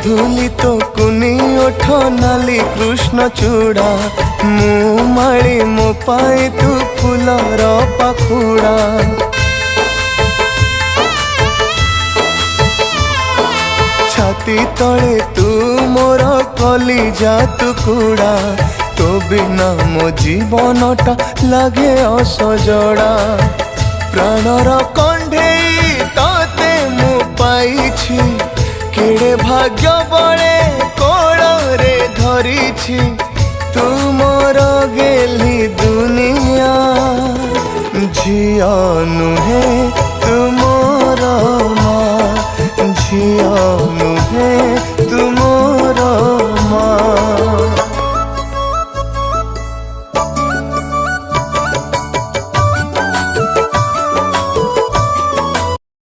गधुली तो कुनी ओठ नाली कृष्ण चूड़ा मु माली मो पाए तू फूलर पाखुड़ा छाती तले तू मोर कलिजा टुकुड़ा तो बिना मो जीवनटा लगे असजड़ा प्राणर कंढेई तते मु पाइछि केड़े भाग्य बड़े कोड़ रे धरिछि तू मोर गेली दुनिया झिया नुहे